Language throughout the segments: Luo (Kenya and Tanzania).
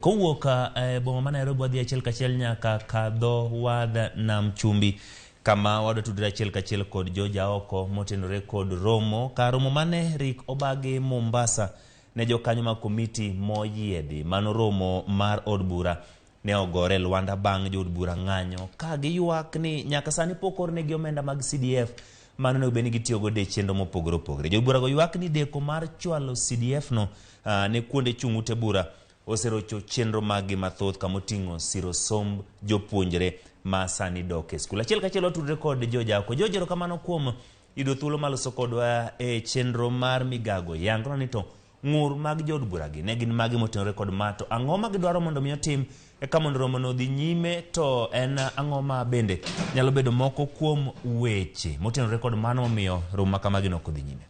Kowuok boma ma Nairobi wadhi achiel kachiel nyaka kadho wadh Nam Chumbi kama wadwa tudore achiel kachiel kod Joja oko motenore kod romo ka romo mane Rick Obagi Mombasa ne jokanyo ma komiti moyiedhi mano romo mar od bura ne ogore Luanda bang' jo od bura ng'anyo ka giyuak ni nyaka sani pokor ne gi omenda mag CDF mano ne obeni gitiyo go de chenro mopogore opogore. Jo bura go yuak ni deko mar chwalo CDF no ne kuonde chung'ute bura oserocho chenro magi mathoth kamoting'o siro somb jopuonjre ma sani dok e skul. Achiel kachiel watudre kod Joja oko. Jojero kamano kuom yudo thuolo maloso kodwa e chenro mar migago yango ni to ng'ur mag jo od bura gi ne gin magi motenore kod mato ang'o ma gidwaro mondo mi otim eka mondo romo no dhi nyime to en ang'o ma bende nyalo bedo moko kuom weche motenore kod mano momiyo romo kama gino ok dhi nyime.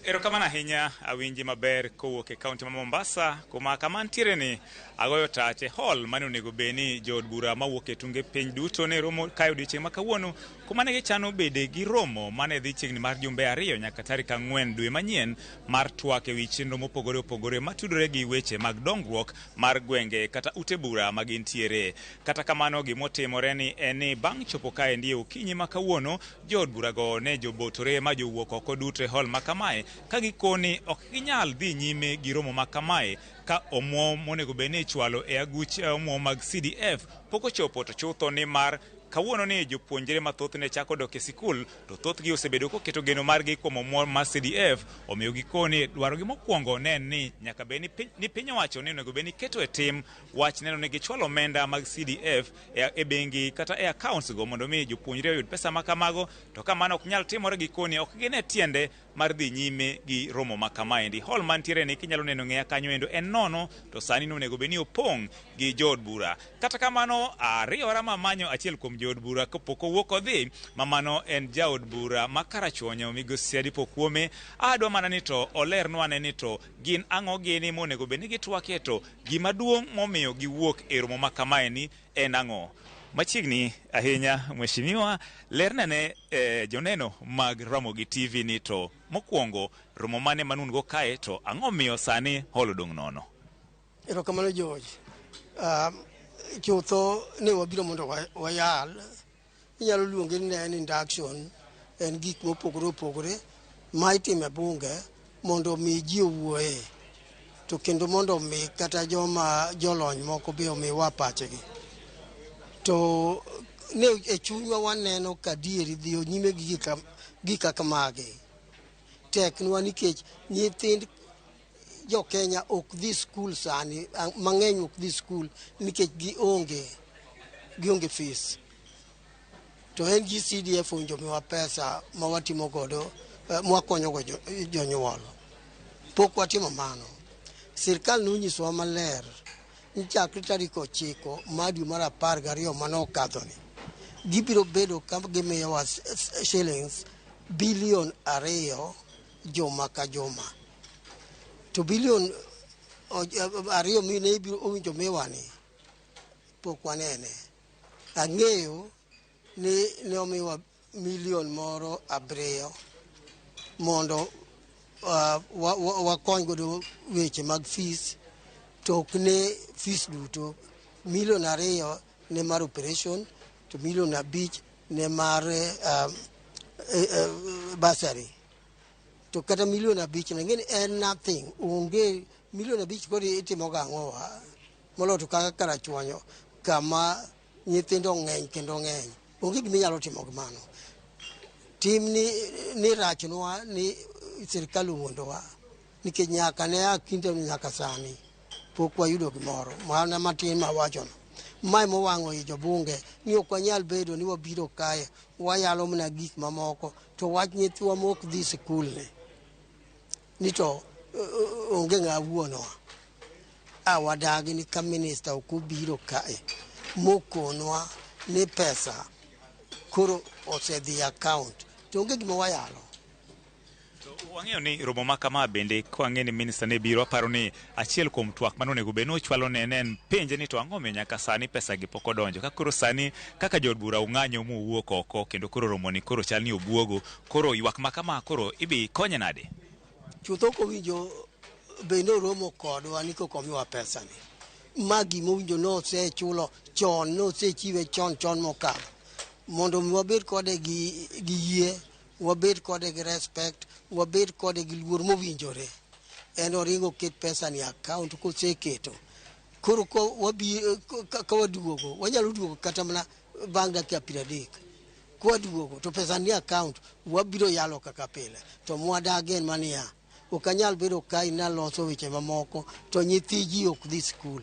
Erokamano ahinya awinji maber kowuok e kaunti ma Mombasa kuma kama ntiere ni agoyo tach e hall mane onego beni jo od bura mawuok e tunge piny duto ne romo kae odiochieng' ma kawuono kuma ne gichano bede gi romo mane dhi chiegni mar jumbe 2 nyaka tarik 4 dwe manyien mar twak ewi chenro mopogore opogore matudore gi weche mag dongruok mar gwenge kata ute bura ma gintiere. Kata kamano gimotimore ni en ni bang' chopo kae ndiye okinyi ma kawuono jo od bura go ne jobotore ma jowuok oko duto e hall ma kamae ka gikoni ok ginyal dhi nyime gi romo ma kamae ka omuom monego beni chwalo e aguch omuom mag CDF pok ochopo to chutho ni mar kawuono ni jopuonjre mathoth ne chako dok e sikul to thothgi osebedo koketo geno margi kuom omuom mar CDF omiyo gikoni dwarogi mokwongo ne ni nyaka beni ni piny owacho ni onego beni keto e tim wach neno ni gichwalo omenda mag CDF e bengi kata e accounts go mondo mi jopuonjre oyud pesa ma kamago to kamano ok nyal timore gikoni ok gine tiende mar dhi nyime gi romo ma kamaendi. Hall mantiere ni kinyalo neno ng'eya kanyo endo en nono to sani onego beni opong' gi jo od bura. Kata kamano ariyo manyo achiel kuom jo od bura kapok owuok odhi mamano en ja od bura ma Karachuonyo Migosi Adipo Kuome adwa mana ni to olernwa ane ni to gin ang'o gini monego beni gitwake to gima duong' momiyo giwuok e romo ma kamaeni en ang'o. Machiegni ahinya mheshimiwa lernane joneno mag Ramogi TV ni to mokwongo romo mane manun go kae to ang'o miyo sani holo dong' nono. Erokamano George. Chutho ne wabiro mondo wayal inyalo luonge ni en induction en gik mopogore opogore ma itimo e bunge mondo mi ji owuoye to kendo mondo mi kata jolony moko be omiwa pachegi to ne e chunywa waneno ka dieri dhi nyime gi kaka magi teknwa nikech nyithind jo Kenya ok dhi skul sani mang'eny ok dhi skul nikech gionge fees to en gi CDF onjo miwa pesa ma watimo godo mwakonyo go jonyuol pok watimo mano. Sirkal nonyisowa maler ni chakre tarik 9 mar dwe mar 12 manokadhoni gibiro bedo ka gimiyowa shillings bilion 2 juma ka juma to bilion 2 mine ibiro owinjo miwani pok wanene. Ang'eyo ni omiwa milion moro 7 mondo wakony godo weche mag fees to ok ne fees duto milion 2 ne mar operation to milion 5 ne mar bursary to kata milion 5 ng'eni en nothing onge milion 5 kodi itimo gang'owa molo to kaka Karachuonyo kama nyithindo ng'eny kendo ng'eny onge gima inyalo timo gimano. Tim ni rachnwa ni sirkal wuondowa nikech nyaka ne akinde nyaka sani pok wayudo gimoro mana matin ma wachono mai mowang'o i jobunge ni ok wanyal bedo ni wabiro kae wayalo mna gik mamoko to wach nyithiwa mok dhi sikul ni to onge ng'a wuonwa awadagi ni ka minister ok obiro kae mokonwa ni pesa koro osedhi account to onge gima wayalo. Wang'eyo ni romo ma kama bende kwang'e ni minister ne biro aparo ni achiel kuom twak mano nego beno chwalo ne en penje ni to ang'o miyo nyaka sani pesa gi pok odonjo ka koro sani kaka jo od bura ung'anyo mu wuok oko kendo koro romo ni koro chal ni obuogo koro ywak ma kama koro ibi konye nade. Chutho ko winjo bende romo kodwa ni kokomiwa pesa ni magi mowinjo no se chulo chon no se chiwe chon mokalo mondo wabed kode gi yie wabed kode gi respect wabed kode gi luor mowinjore en oringo ket pesa ni account ko se keto koro ko wabi ka waduogo wanyalo duogo kata mana bang' dakika 30 ko waduogo to pesa ni account wabiro yalo kaka pile to mwadagen mania okanyal bedo kai na loso weche mamoko to nyithi ji ok dhi skul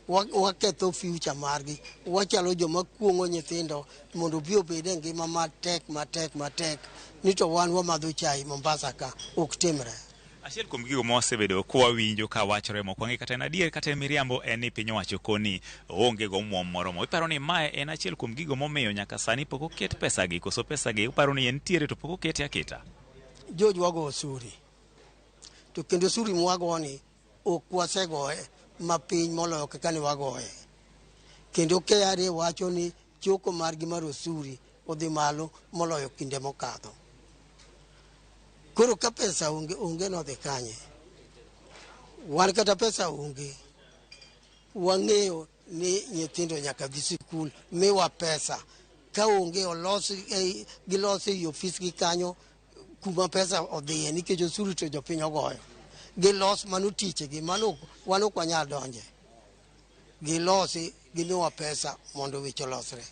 waketho future margi wachalo joma kuongo nyithindo mondo bi obed e ngima matek ni to wan wamadho chai Mombasa ka ok timre. Achiel kuom gigo mosebedo kwa winjo ka wachore mokwongi kata en adier kata miriambo en ni piny owacho koni onge go muom moromo. Iparo ni mae en achiel kuom gigo momiyo nyaka sani pok oket pesa gi koso pesa gi uparo ni en tiere to pok okete aketa. George wago osuri to kendo osuri mwagoni ok wasegoye mapiny moloyo kaka ne wagoye kendo KRA wacho ni choko margi mar osuri odhi malo moloyo kinde mokadho. Koro ka pesa onge no dhi kanye wan kata pesa onge wang'eyo ni nyithindo nyaka dhi sikul miwa pesa ka onge gilosi i ofis gi kanyo kuma pesa odhiye nikech osuru to jopiny ogoyo gilos mano tiche gi mano wan ok wanyal donje gilosi gimiwa pesa mondo weche olosre.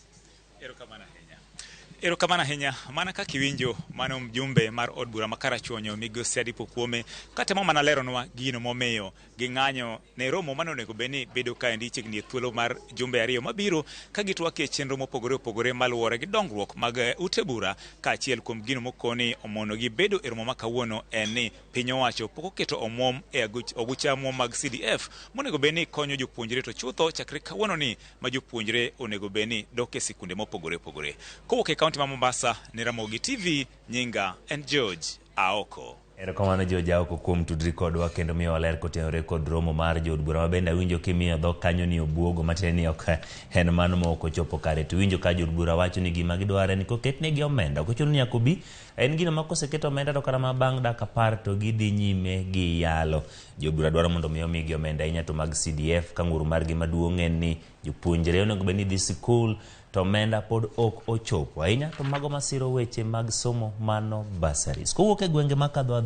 Erokamano ahinya mana kaka iwinjo mano mjumbe mar od bura ma Karachuonyo Migosi Adipo Kuome katemo mana leronwa gino momiyo ging'anyo ne romo mane onego beni bedo kaendi chiegni e thuolo mar jumbe ariyo mabiro ka gitwak e chenro mopogore opogore maluwore gi dongruok mag ute bura kaachiel kuom gino mokoni omono gi bedo e romo ma kawuono en ni piny owacho pok oketo omwom e ogucha omwom mag CDF monego beni konyo jopuonjre to chutho chakre kawuono ni ma jopuonjre onego beni dok e sikunde mopogore opogore. Kowuok e kaunti ma Mombasa ni Ramogi TV, nyinga en George Aoko. Erokamano George Aoko kuom tudri kodwa kendo miyo waler kotenore kod romo mar jood bura mabende awinjo kimiyo dhok kanyo ni obuogo matiende ni ok en mano ma ok ochopo kare to winjo ka jood bura wacho ni gima gidwaro ni koketnegi omenda ok ochuno ni nyaka obi en gino ma koseketo omenda to kata ma bang' dakika 10 to gidhi nyime gi yalo. Jood bura dwaro mondo miyo migi omenda ahinya to mag CDF ka ng'uru margi maduong' en ni jopuonjre onego bed ni dhi sikul to omenda pod ok ochopo ahinya to mago masiro weche mag somo mano bursaries. Kowuok e gwenge makadho